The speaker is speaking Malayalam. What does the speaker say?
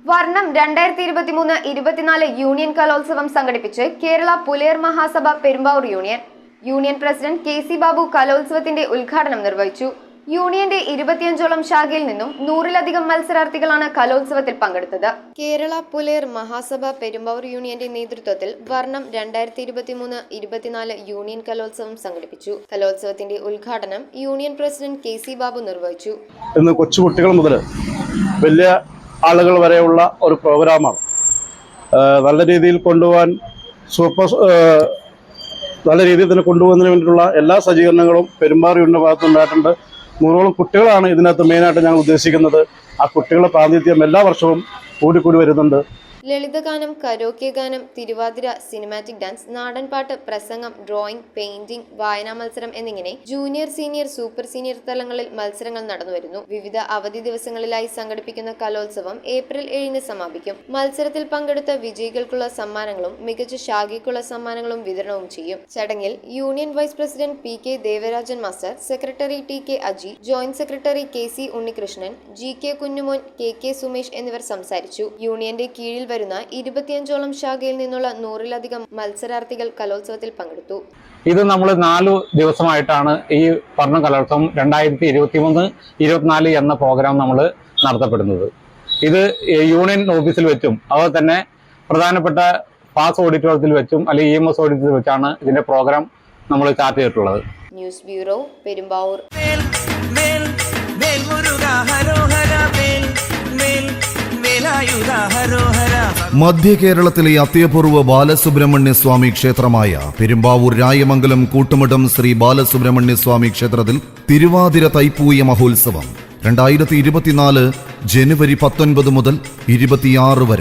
വർണ്ണം 2023-24 യൂണിയൻ കലോത്സവം സംഘടിപ്പിച്ച് Kerala Pulayar Mahasabha Perumbavoor union president K C. Babu കലോത്സവത്തിന്റെ ഉദ്ഘാടനം നിർവഹിച്ചു. യൂണിയന്റെ 25ഓളം ശാഖയിൽ നിന്നും 100-ലധികം മത്സരാർത്ഥികളാണ് കലോത്സവത്തിൽ പങ്കെടുത്തത്. കേരള പുലയർ മഹാസഭ പെരുമ്പാവൂർ യൂണിയന്റെ നേതൃത്വത്തിൽ വർണ്ണം 2023-24 യൂണിയൻ കലോത്സവം സംഘടിപ്പിച്ചു. കലോത്സവത്തിന്റെ ഉദ്ഘാടനം യൂണിയൻ പ്രസിഡന്റ് കെ.സി. ബാബു നിർവഹിച്ചു. ഇന്ന് കൊച്ചുകുട്ടികൾ മുതൽ വലിയ ആളുകൾ വരെയുള്ള ഒരു പ്രോഗ്രാമാണ്. നല്ല രീതിയിൽ കൊണ്ടുപോകാൻ നല്ല രീതിയിൽ തന്നെ കൊണ്ടുപോകുന്നതിന് വേണ്ടിയിട്ടുള്ള എല്ലാ സജ്ജീകരണങ്ങളും പെരുമ്പാവൂർ യൂണിയന്റെ ഭാഗത്തുണ്ടായിട്ടുണ്ട്. 100ഓളം കുട്ടികളാണ് ഇതിനകത്ത് മെയിനായിട്ട് ഞങ്ങൾ ഉദ്ദേശിക്കുന്നത്. ആ കുട്ടികളുടെ പ്രാതിനിധ്യം എല്ലാ വർഷവും കൂടി വരുന്നുണ്ട്. ലളിതഗാനം, കരോക്കെ ഗാനം, തിരുവാതിര, സിനിമാറ്റിക് ഡാൻസ്, നാടൻപാട്ട്, പ്രസംഗം, ഡ്രോയിങ്, പെയിന്റിംഗ്, വായനാ മത്സരം എന്നിങ്ങനെ ജൂനിയർ, സീനിയർ, സൂപ്പർ സീനിയർ തലങ്ങളിൽ മത്സരങ്ങൾ നടന്നുവരുന്നു. വിവിധ അവധി ദിവസങ്ങളിലായി സംഘടിപ്പിക്കുന്ന കലോത്സവം ഏപ്രിൽ 7-ന് സമാപിക്കും. മത്സരത്തിൽ പങ്കെടുത്ത വിജയികൾക്കുള്ള സമ്മാനങ്ങളും മികച്ച ശാഖയ്ക്കുള്ള സമ്മാനങ്ങളും വിതരണവും ചെയ്യും. ചടങ്ങിൽ union vice president P K. Devarajan master, secretary T K. Aji, joint secretary K C. Unnikrishnan, G K. Kunjumon, K K. Sumesh എന്നിവർ സംസാരിച്ചു. യൂണിയന്റെ കീഴിൽ വരുന്ന 25ഓളം ശാഖയിൽ നിന്നുള്ള 100-ലധികം മത്സരാർത്ഥികൾ കലോത്സവത്തിൽ പങ്കെടുത്തു. ഇത് നമ്മൾ 4 ദിവസമായിട്ടാണ് ഈ വർണ്ണം കലോത്സവം 2023-24 എന്ന പ്രോഗ്രാം നമ്മൾ നടത്തപ്പെടുന്നത്. ഇത് യൂണിയൻ ഓഫീസിൽ വെച്ചും അതുപോലെ തന്നെ പ്രധാനപ്പെട്ട പാസ് ഓഡിറ്റോറിയത്തിൽ വെച്ചും അല്ലെങ്കിൽ EMS ഓഡിറ്റോറിയത്തിൽ വെച്ചാണ് ഇതിന്റെ പ്രോഗ്രാം നമ്മൾ ചാർട്ട് ചെയ്തിട്ടുള്ളത്. News bureau, Perumbavoor. മധ്യ കേരളത്തിലെ അത്യപൂർവ ബാലസുബ്രഹ്മണ്യ സ്വാമി ക്ഷേത്രമായ പെരുമ്പാവൂർ രായമംഗലം കൂട്ടുമഠം ശ്രീ ബാലസുബ്രഹ്മണ്യ സ്വാമി ക്ഷേത്രത്തിൽ തിരുവാതിര തൈപ്പൂയ മഹോത്സവം 2024 ജനുവരി 19 മുതൽ 26 വരെ.